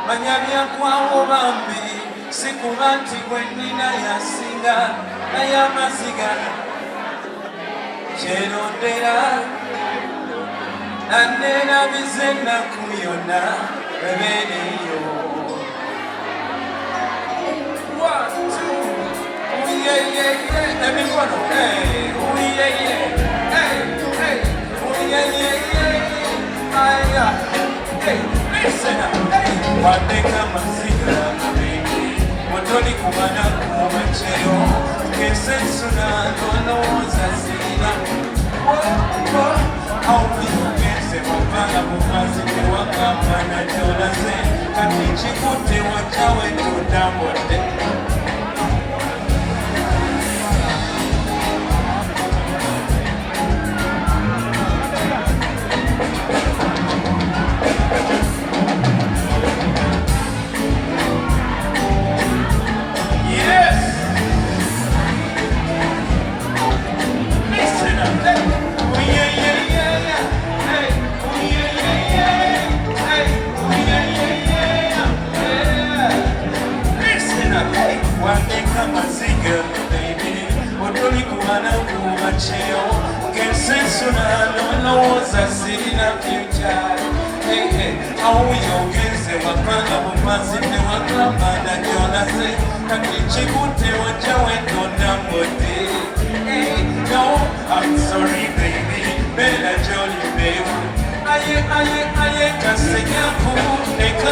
manya byakwawo bambi sikuba nti gwe nnina yasinga naye amaziga kyerondera nanneerabize ennaku yonna ebeereyo. Emikono wandeka maziga motoli kumana kumacheyo kesensuna nolowoza zina aubiyugeze mupanga mumazi tewakamana jolaze kati kikute wachawe tudambode. I'm sorry baby, bella jolly baby. Aye kasenyaku neka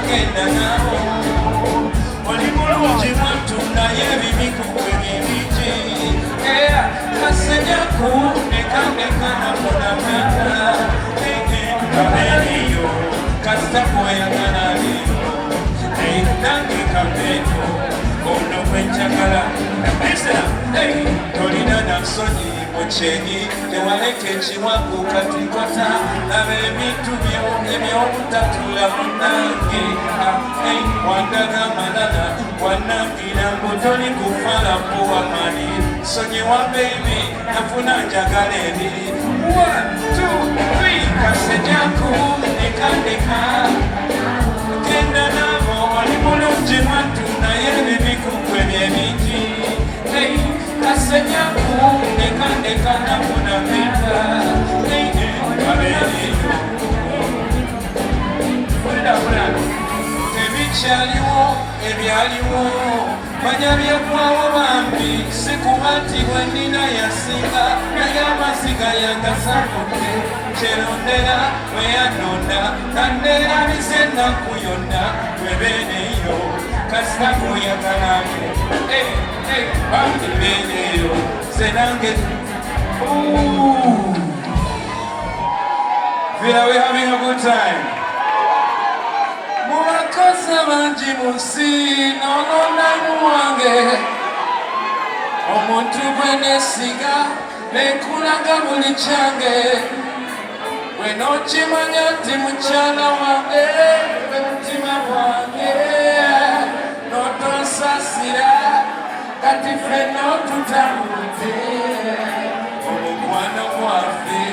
genda nao olimulungi mwattu naye ebibiku ebibiji kasenyaku neka namunamita kabeeriyo kasita kweyagala leero nange kabeeto ono kwenjagala tolina nasoni mukyeni tewaleka ekiwagu katikota laba ebintu ebyobutatula munange wandaga malala wanangira mbu toli kufala puwamani sonyiwa bebi nafuna njagala ebiri 1, 2, 3 kasenyaku nekandeka genda nabo oli mulungi mwattu naye ebibikuku ebyebingi kasenyaku nekandeka namunamita abeeriyo tebikyaliwo ebyaliwo manya byakwawo bambi sikuba nti gwe nnina yasinga naye amaziga yangasakudde kyerondera weyanonda nanneerabize ennaku yonna webeereyo kasita kuyagalamu bambi beereyo ze nange Villa, we're having a good time. Mubakaza bangi munsi n'olona muwange omuntu gwe neesiga nenkulaga buli kyange gwe n'okimanya nti mukyala wange gwe mutima gwange n'otonsaasira kati ffenna otutambudde omukwano gwaffe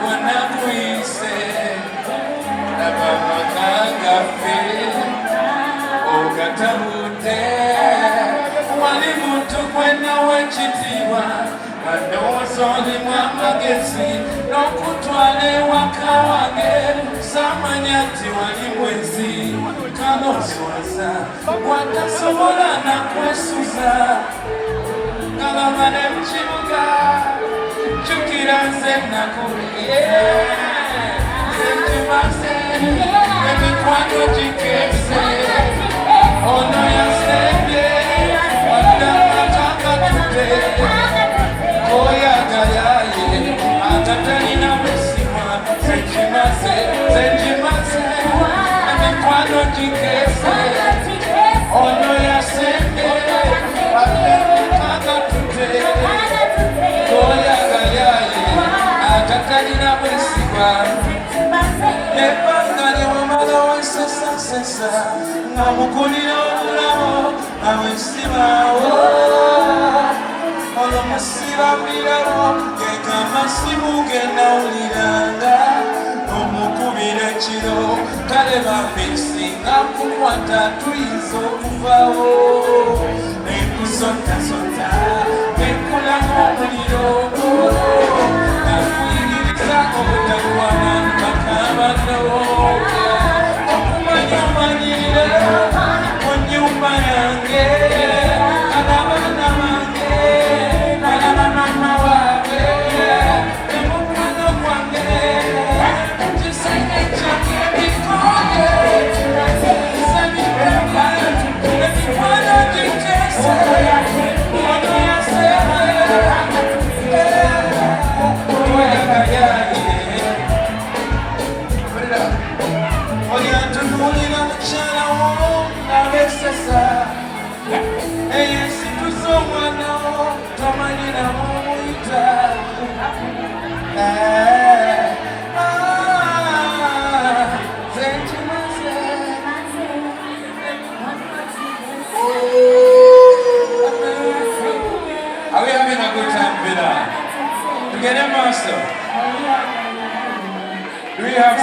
gwanakuyise laba amaka gaffe ogatabudde wali muntu gwenawa ekitiibwa ndowooza olimu amagezi n'okutwala ewaka wange samanya nti wali mwezi kaloswaza watasobola nakwesuza kalaba ne mukibuga jjukira nze nakuliye zentubaze emikwano gikeese ono yasembye waddamakakatute oyagalaye atatalina bwesimwa zenjimaze emikwano gikeese ono yasembye waddamakakatute oyagalaye atatalina bwesimwa ebbanga lyewamala wesesasesa nga mukulira obulawo awesibaawo olwo musibambirawo gegamba simu genawuliranga omukubira ekiro kale bambisinga kukwata tuyinza okuvawo nekusontasonta nekulamu omuliro nakuyigiriza obutakwana bakabano okumanya omanyire mu nnyumba yange abaana bange balaba mama waabwe nemukwano gwange kisenge kyange bikoye sabibemba emikwano giteese ono yaseere oyantunuulira mukyala wo nabesesa eyesituza omwana wo tomanyiramu omuyita zenkimaze Are we having a good time, Villa? To get a master? Do we have